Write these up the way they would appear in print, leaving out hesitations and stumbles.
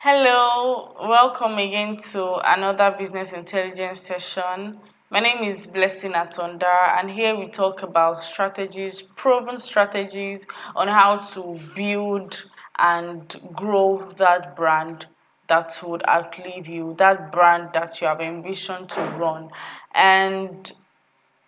Hello, welcome again to another business intelligence session. My name is Blessing Atonda, and here we talk about strategies, proven strategies on how to build and grow that brand that would outlive you, that brand that you have envisioned to run. And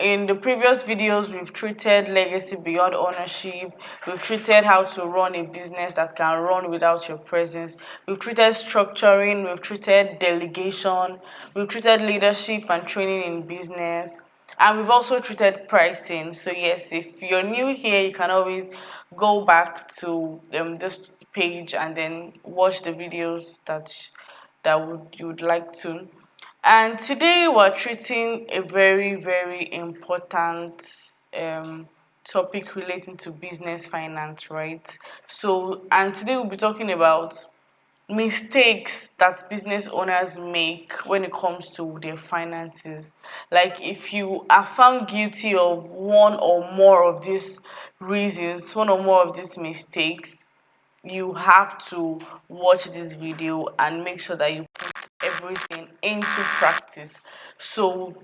in the previous videos, we've treated legacy beyond ownership. We've treated how to run a business that can run without your presence. We've treated structuring. We've treated delegation. We've treated leadership and training in business. And we've also treated pricing. So yes, if you're new here, you can always go back to this page and then watch the videos that you would like to. And today we're treating a very important topic relating to business finance, right? So, and today we'll be talking about mistakes that business owners make when it comes to their finances. Like, if you are found guilty of one or more of these reasons, one or more of these mistakes, you have to watch this video and make sure that you put everything into practice. So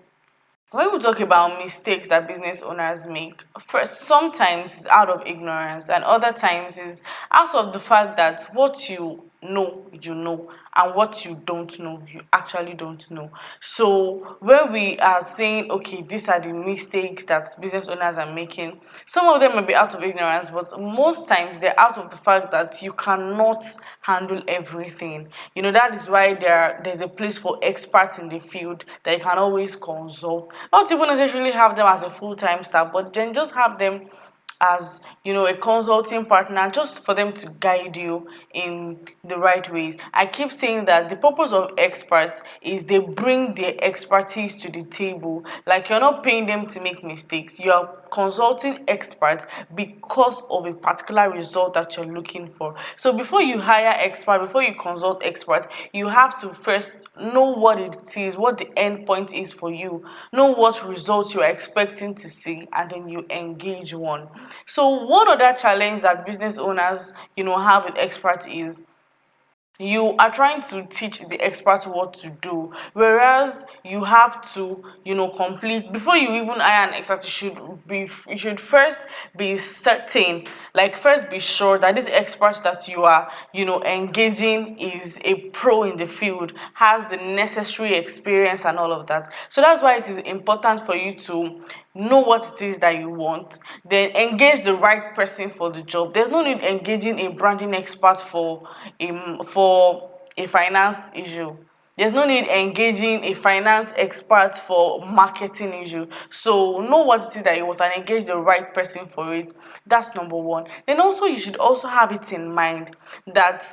when we talk about mistakes that business owners make, first, sometimes it's out of ignorance, and other times is out of the fact that what you know, and what you don't know, you actually don't know. So when we are saying, okay, these are the mistakes that business owners are making, some of them may be out of ignorance, but most times they're out of the fact that you cannot handle everything. That is why there's a place for experts in the field that you can always consult. Not even necessarily have them as a full-time staff, but then just have them as a consulting partner, just for them to guide you in the right ways. I keep saying that the purpose of experts is they bring their expertise to the table. Like, you're not paying them to make mistakes, you are consulting experts because of a particular result that you're looking for. So before you hire expert, before you consult expert, you have to first know what it is, what the end point is for you, know what results you are expecting to see, and then you engage one. So one other challenge that business owners have with experts is you are trying to teach the expert what to do, whereas you have to complete. Before you even hire an expert, you should first be certain, like, first be sure that this expert that you are engaging is a pro in the field, has the necessary experience and all of that. So that's why it is important for you to know what it is that you want, then engage the right person for the job. There's no need engaging a branding expert for a finance issue. There's no need engaging a finance expert for marketing issue. So know what it is that you want and engage the right person for it. That's number one. Then also, you should also have it in mind that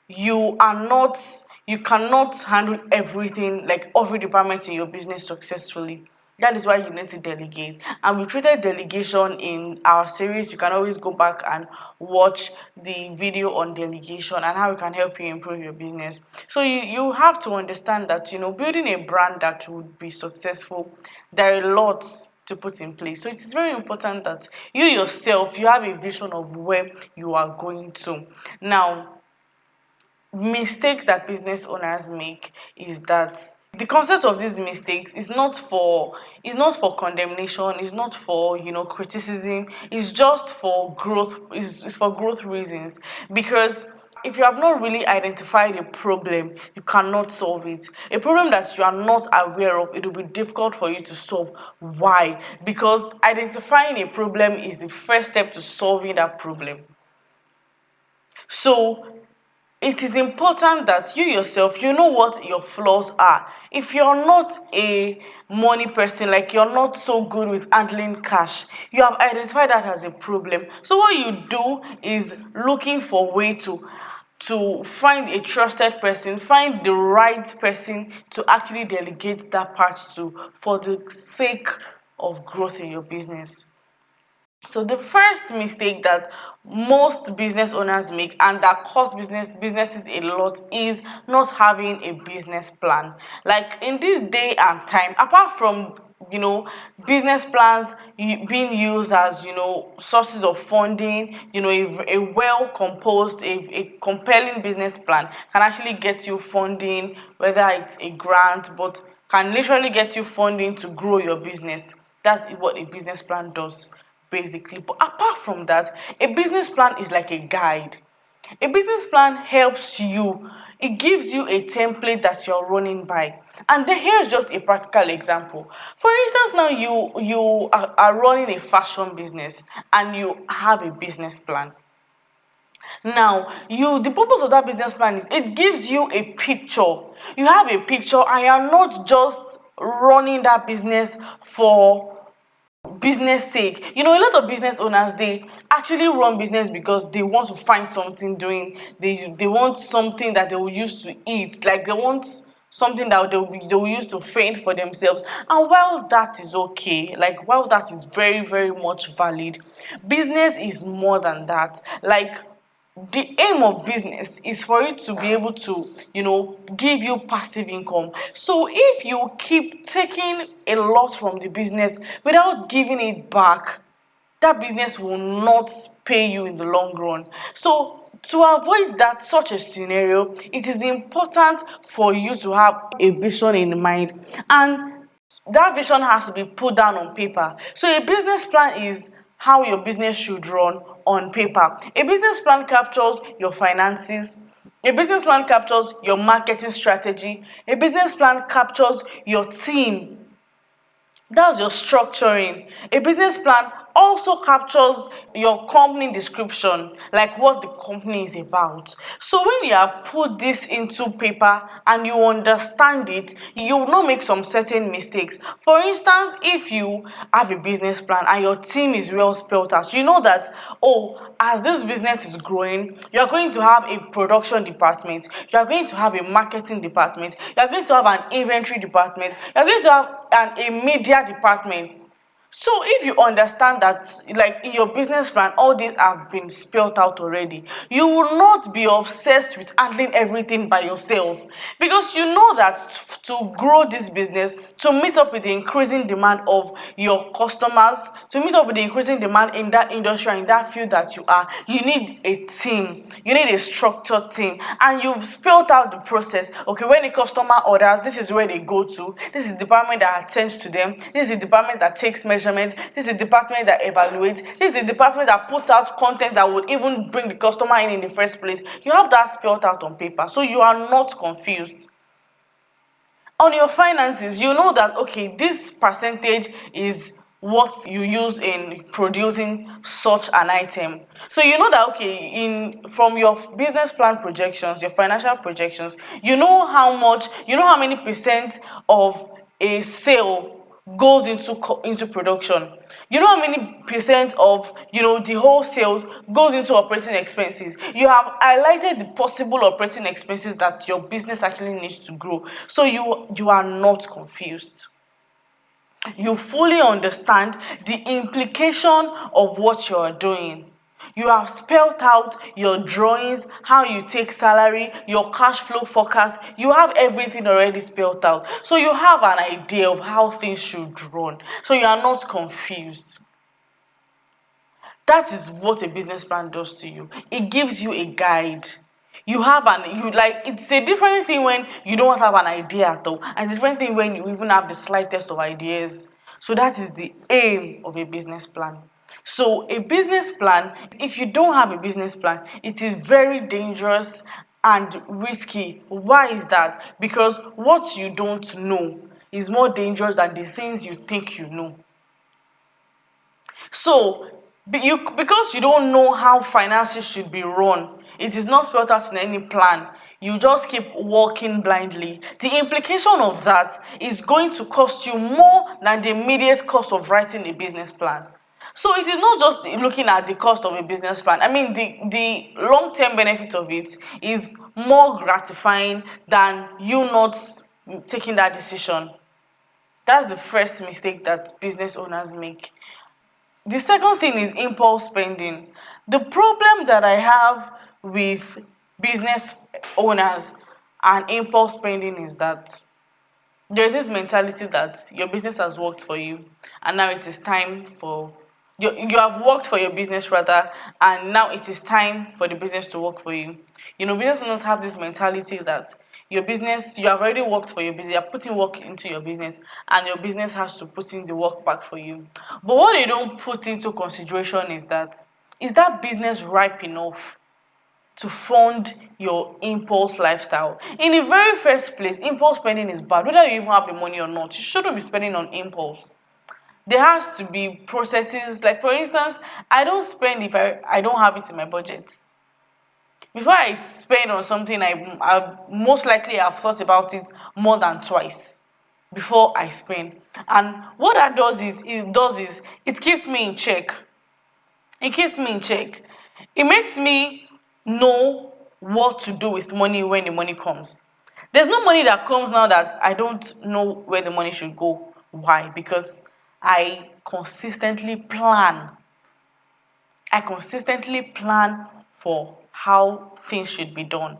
you cannot handle everything, like every department in your business successfully. That is why you need to delegate. And we treated delegation in our series. You can always go back and watch the video on delegation and how it can help you improve your business. So you have to understand that building a brand that would be successful, there are lots to put in place. So it is very important that you yourself, you have a vision of where you are going to. Now, mistakes that business owners make is that the concept of these mistakes is not for condemnation, it's not for criticism, it's just for growth, it's for growth reasons. Because if you have not really identified a problem, you cannot solve it. A problem that you are not aware of, it will be difficult for you to solve. Why? Because identifying a problem is the first step to solving that problem. So it is important that you yourself, you know what your flaws are. If you're not a money person, like you're not so good with handling cash, you have identified that as a problem. So what you do is looking for a way to find a trusted person, find the right person to actually delegate that part to, for the sake of growth in your business. So the first mistake that most business owners make, and that costs businesses a lot, is not having a business plan. Like, in this day and time, apart from you know, business plans being used as, sources of funding. A well composed, a compelling business plan can actually get you funding, whether it's a grant, but can literally get you funding to grow your business. That's what a business plan does, basically. But apart from that, a business plan is like a guide. A business plan helps you, it gives you a template that you're running by. And then here's just a practical example. For instance, now you are running a fashion business and you have a business plan. Now, the purpose of that business plan is it gives you a picture. You have a picture and you're not just running that business for business sake. A lot of business owners, they actually run business because they want to find something doing. They want something that they will use to eat, like they want something that they will use to fend for themselves. And while that is okay, like while that is very very much valid, business is more than that. Like, the aim of business is for it to be able to, give you passive income. So if you keep taking a lot from the business without giving it back, that business will not pay you in the long run. So to avoid that such a scenario, it is important for you to have a vision in mind, and that vision has to be put down on paper. So a business plan is how your business should run on paper. A business plan captures your finances. A business plan captures your marketing strategy. A business plan captures your team. That's your structuring. A business plan also captures your company description, like what the company is about. So when you have put this into paper and you understand it, you will not make some certain mistakes. For instance, if you have a business plan and your team is well spelled out, you know that, oh, as this business is growing, you're going to have a production department, you're going to have a marketing department, you're going to have an inventory department, you're going to have a media department. So if you understand that, like in your business plan, all these have been spelled out already, you will not be obsessed with handling everything by yourself, because you know that to grow this business, to meet up with the increasing demand of your customers, to meet up with the increasing demand in that industry, in that field that you are, you need a team, you need a structured team, and you've spelled out the process. Okay, when a customer orders, this is where they go to, this is the department that attends to them, this is the department that takes measurements, this is the department that evaluates, this is the department that puts out content that would even bring the customer in the first place. You have that spelled out on paper, so you are not confused. On your finances, you know that, okay, this percentage is what you use in producing such an item. So you know that, okay, in from your business plan projections, your financial projections, you know how much, you know how many percent of a sale goes into production. You know how many percent of, the whole sales goes into operating expenses. You have highlighted the possible operating expenses that your business actually needs to grow, so you are not confused. You fully understand the implication of what you are doing. You have spelled out your drawings, how you take salary, your cash flow forecast. You have everything already spelled out. So you have an idea of how things should run. So you are not confused. That is what a business plan does to you. It gives you a guide. It's a different thing when you don't have an idea at all, and it's a different thing when you even have the slightest of ideas. So that is the aim of a business plan. So a business plan, if you don't have a business plan, it is very dangerous and risky. Why is that? Because what you don't know is more dangerous than the things you think you know. So, because you don't know how finances should be run, it is not spelled out in any plan. You just keep walking blindly. The implication of that is going to cost you more than the immediate cost of writing a business plan. So it is not just looking at the cost of a business plan. I mean, the long-term benefit of it is more gratifying than you not taking that decision. That's the first mistake that business owners make. The second thing is impulse spending. The problem that I have with business owners and impulse spending is that There's this mentality that your business has worked for you, and now it is time for you have worked for your business rather, and now it is time for the business to work for you. Business owners have this mentality that your business, you have already worked for your business, you're putting work into your business, and your business has to put in the work back for you. But what they don't put into consideration is that business ripe enough to fund your impulse lifestyle? In the very first place, impulse spending is bad. Whether you even have the money or not, you shouldn't be spending on impulse. There has to be processes. Like, for instance, I don't spend if I don't have it in my budget. Before I spend on something, I most likely have thought about it more than twice before I spend. And what that does is it keeps me in check. It keeps me in check. It makes me know what to do with money when the money comes. There's no money that comes now that I don't know where the money should go. Why? Because I consistently plan. I consistently plan for how things should be done.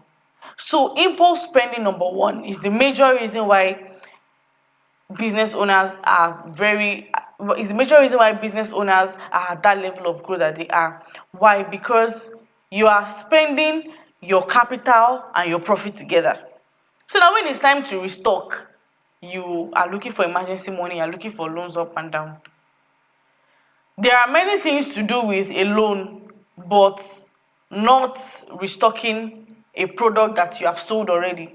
So impulse spending, number one, is the major reason why business owners are very is the major reason why business owners are at that level of growth that they are. Why? Because you are spending your capital and your profit together. So now when it's time to restock, you are looking for emergency money, you are looking for loans up and down. There are many things to do with a loan, but not restocking a product that you have sold already.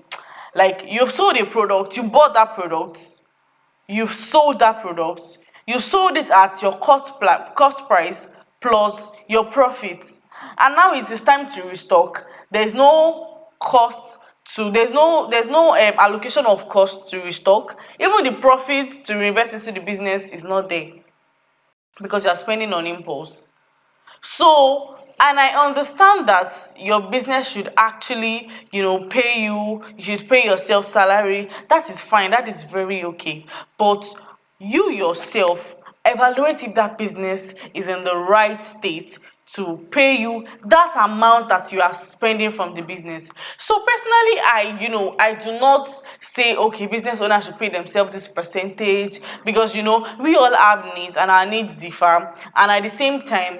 Like, you've sold a product, you bought that product, you've sold that product, you sold it at your cost price plus your profits, and now it is time to restock. There's no cost to there's no allocation of cost to restock. Even the profit to reinvest into the business is not there because you're spending on impulse. So, and I understand that your business should actually, pay you, you should pay yourself salary. That is fine, that is very okay. But you yourself evaluate if that business is in the right state to pay you that amount that you are spending from the business. So personally, I do not say, okay, business owners should pay themselves this percentage, because we all have needs and our needs differ. And at the same time,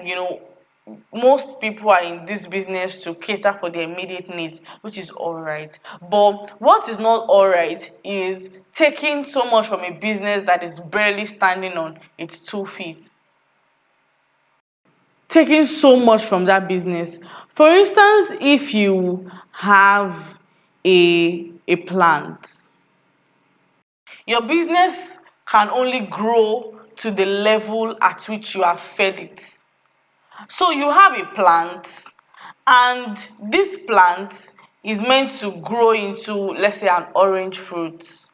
most people are in this business to cater for their immediate needs, which is all right. But what is not all right is taking so much from a business that is barely standing on its 2 feet. Taking so much from that business. For instance, if you have a plant, your business can only grow to the level at which you have fed it. So you have a plant, and this plant is meant to grow into, let's say, an orange fruit.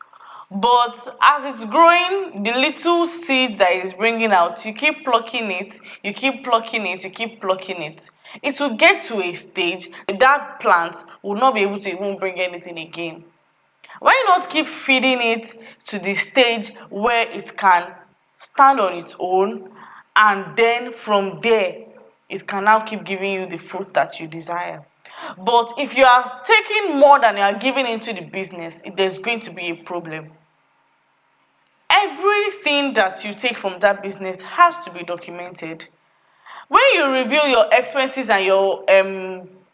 But as it's growing, the little seed that is bringing out, you keep plucking it, you keep plucking it, you keep plucking it. It will get to a stage that plant will not be able to even bring anything again. Why not keep feeding it to the stage where it can stand on its own, and then from there it can now keep giving you the fruit that you desire? But if you are taking more than you are giving into the business, there's going to be a problem. Everything that you take from that business has to be documented. When you review your expenses and your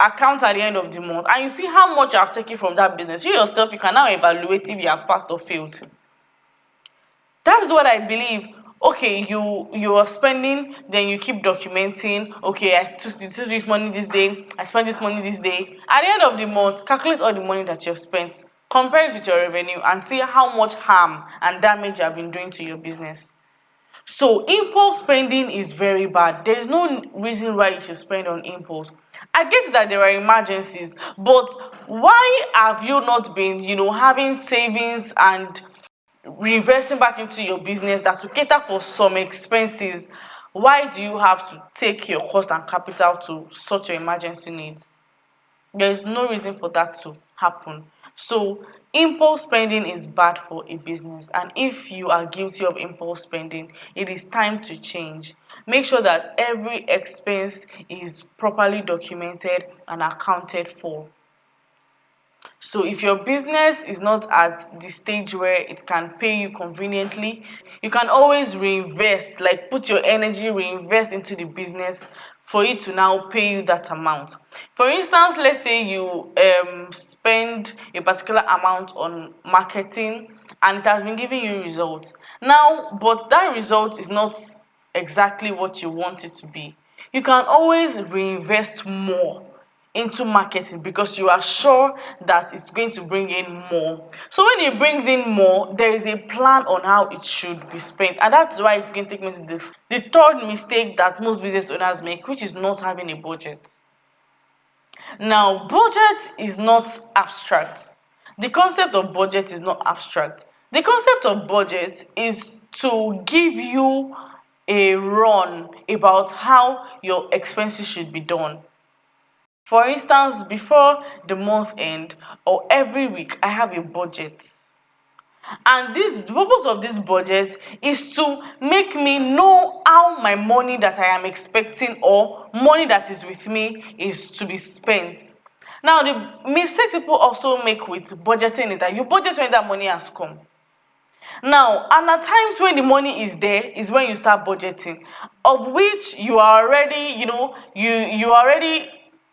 account at the end of the month, and you see how much you have taken from that business, you yourself, you can now evaluate if you have passed or failed. That is what I believe. Okay, you are spending, then you keep documenting. Okay, I took this money this day, I spent this money this day. At the end of the month, calculate all the money that you have spent, compare it with your revenue, and see how much harm and damage you have been doing to your business. So impulse spending is very bad. There is no reason why you should spend on impulse. I get that there are emergencies, but why have you not been, having savings and reinvesting back into your business that will cater for some expenses? Why do you have to take your cost and capital to such your emergency needs? There is no reason for that to happen. So impulse spending is bad for a business, and if you are guilty of impulse spending, it is time to change. Make sure that every expense is properly documented and accounted for. So if your business is not at the stage where it can pay you conveniently, you can always reinvest, like put your energy, reinvest into the business for it to now pay you that amount. For instance, let's say you spend a particular amount on marketing and it has been giving you results. Now, but that result is not exactly what you want it to be. You can always reinvest more into marketing because you are sure that it's going to bring in more. So when it brings in more, there is a plan on how it should be spent, and that's why it's going to take me to the third mistake that most business owners make, which is not having a budget. Now, budget is not abstract. The concept of budget is not abstract. The concept of budget is to give you a run about how your expenses should be done. For instance, before the month end or every week, I have a budget. And the purpose of this budget is to make me know how my money that I am expecting or money that is with me is to be spent. Now, the mistakes people also make with budgeting is that you budget when that money has come. Now, and at times when the money is there is when you start budgeting, of which you are already, you are already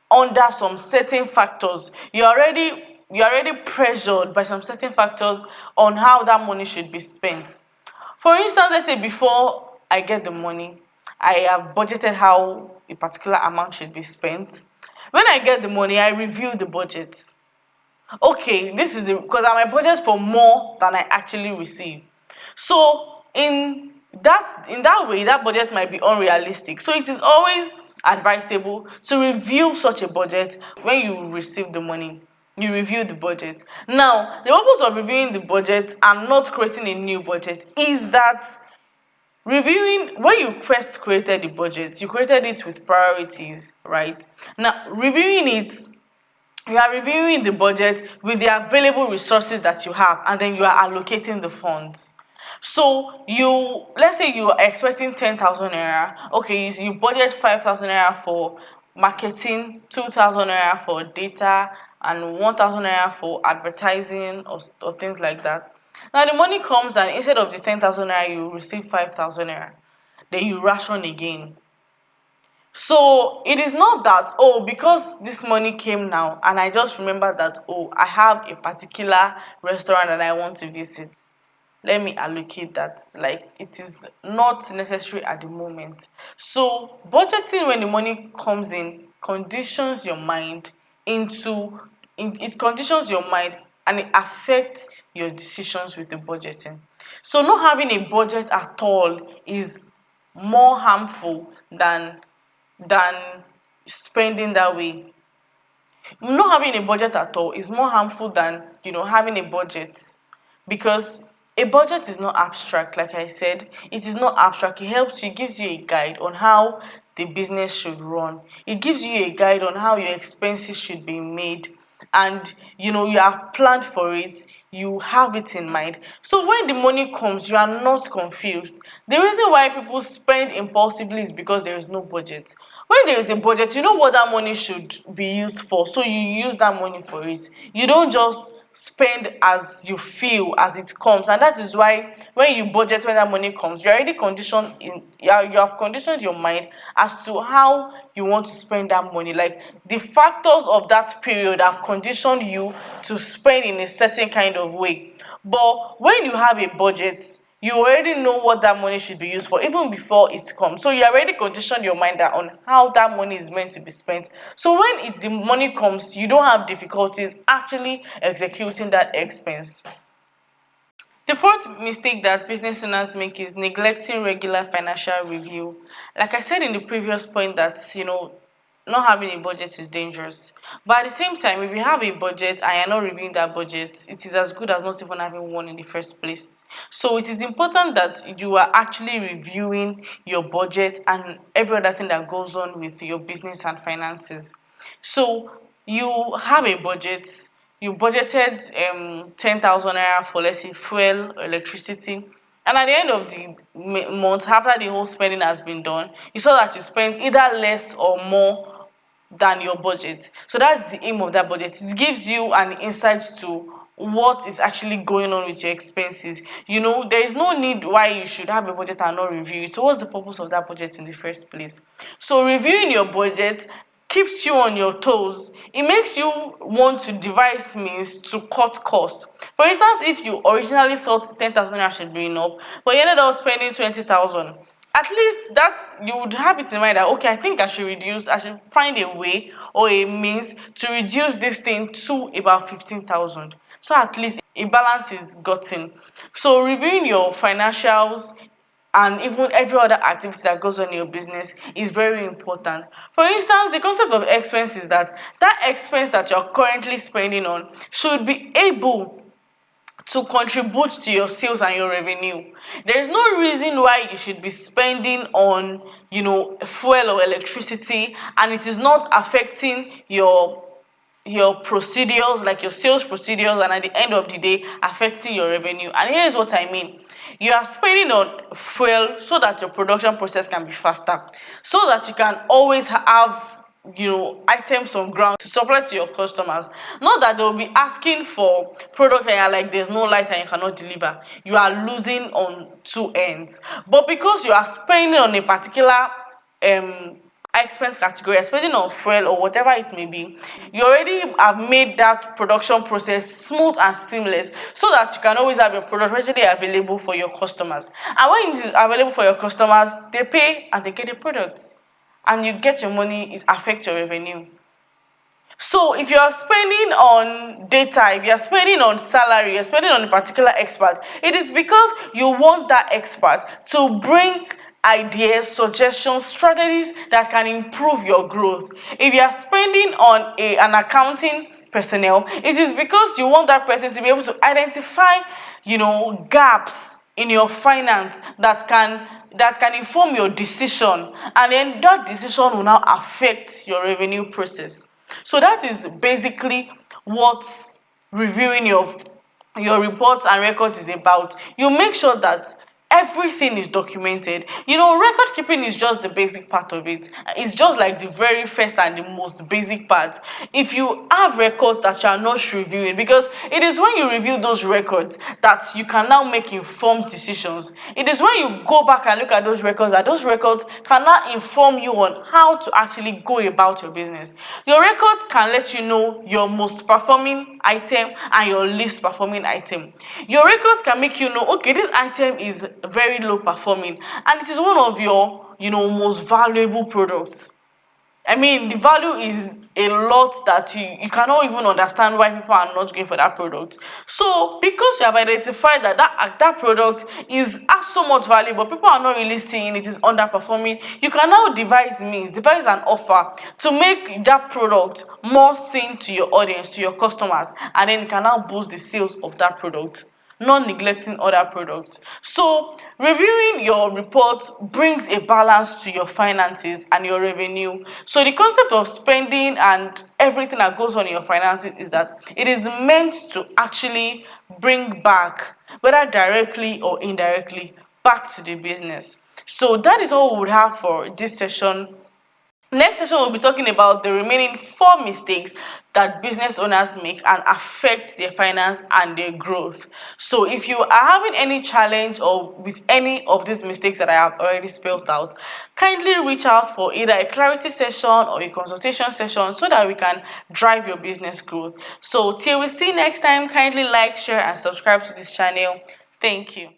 under some certain factors. You're already pressured by some certain factors on how that money should be spent. For instance, let's say before I get the money, I have budgeted how a particular amount should be spent. When I get the money, I review the budget. Okay, this is the because I might budget for more than I actually receive. So in that way, that budget might be unrealistic. So it is always advisable to review such a budget when you receive the money. You review the budget. Now, the purpose of reviewing the budget and not creating a new budget is that reviewing when you first created the budget, you created it with priorities, right? Now, reviewing it, you are reviewing the budget with the available resources that you have, and then you are allocating the funds. So let's say you are expecting 10,000 naira. Okay, you budget 5,000 naira for marketing, 2,000 naira for data, and 1,000 naira for advertising or things like that. Now the money comes, and instead of the 10,000 naira, you receive 5,000 naira. Then you ration again. So it is not that, oh, because this money came now and I just remember that, oh, I have a particular restaurant that I want to visit. Let me allocate that. Like, it is not necessary at the moment. So budgeting when the money comes in conditions your mind it conditions your mind, and it affects your decisions with the budgeting. So not having a budget at all is more harmful than spending that way. Not having a budget at all is more harmful than having a budget, because a budget is not abstract. Like I said, it is not abstract. It helps you, it gives you a guide on how the business should run. It gives you a guide on how your expenses should be made, and you have planned for it, you have it in mind. So when the money comes, you are not confused. The reason why people spend impulsively is because there is no budget. When there is a budget, you know what that money should be used for, so you use that money for it. You don't just spend as you feel as it comes. And that is why when you budget, when that money comes, you're already conditioned you have conditioned your mind as to how you want to spend that money. Like, the factors of that period have conditioned you to spend in a certain kind of way. But when you have a budget, you already know what that money should be used for even before it comes. So you already conditioned your mind on how that money is meant to be spent. So when the money comes, you don't have difficulties actually executing that expense. The fourth mistake that business owners make is neglecting regular financial review. Like I said in the previous point, that not having a budget is dangerous. But at the same time, if you have a budget and you're not reviewing that budget, it is as good as not even having one in the first place. So it is important that you are actually reviewing your budget and every other thing that goes on with your business and finances. So you have a budget, you budgeted 10,000 naira for, let's say, fuel, electricity, and at the end of the month, after the whole spending has been done, you saw that you spent either less or more than your budget. So that's the aim of that budget. It gives you an insight to what is actually going on with your expenses. There is no need why you should have a budget and not review it. So what's the purpose of that budget in the first place? So reviewing your budget keeps you on your toes. It makes you want to devise means to cut costs. For instance, if you originally thought 10,000 naira should be enough, but you ended up spending 20,000, at least that you would have it in mind that, okay, I think I should find a way or a means to reduce this thing to about 15,000. So at least a balance is gotten. So reviewing your financials and even every other activity that goes on in your business is very important. For instance, the concept of expense is that expense that you're currently spending on should be able to contribute to your sales and your revenue. There is no reason why you should be spending on, fuel or electricity, and it is not affecting your procedures, like your sales procedures, and at the end of the day affecting your revenue. And here is what I mean. You are spending on fuel so that your production process can be faster, so that you can always have items on ground to supply to your customers. Not that they will be asking for product and you're like, there's no light and you cannot deliver. You are losing on two ends. But because you are spending on a particular expense category, spending on fuel or whatever it may be, you already have made that production process smooth and seamless, so that you can always have your product readily available for your customers. And when it is available for your customers, they pay and they get the products, and you get your money. It affects your revenue. So if you are spending on data, if you are spending on salary, you're spending on a particular expert, it is because you want that expert to bring ideas, suggestions, strategies that can improve your growth. If you are spending on an accounting personnel, it is because you want that person to be able to identify, gaps in your finance that can inform your decision, and then that decision will now affect your revenue process. So that is basically what reviewing your reports and records is about. You make sure that everything is documented. Record keeping is just the basic part of it. It's just like the very first and the most basic part. If you have records that you are not reviewing, because it is when you review those records that you can now make informed decisions. It is when you go back and look at those records that those records can now inform you on how to actually go about your business. Your records can let you know your most performing item and your least performing item. Your records can make you know, okay, this item is very low performing and it is one of your most valuable products. I mean, the value is a lot that you cannot even understand why people are not going for that product. So because you have identified that product has so much value, but people are not really seeing it is underperforming, you can now devise an offer to make that product more seen to your audience, to your customers, and then you can now boost the sales of that product, not neglecting other products. So reviewing your report brings a balance to your finances and your revenue. So the concept of spending and everything that goes on in your finances is that it is meant to actually bring back, whether directly or indirectly, back to the business. So that is all we would have for this session. Next session, we'll be talking about the remaining 4 mistakes that business owners make and affect their finance and their growth. So if you are having any challenge or with any of these mistakes that I have already spelled out, kindly reach out for either a clarity session or a consultation session so that we can drive your business growth. So till we see next time, kindly like, share and subscribe to this channel. Thank you.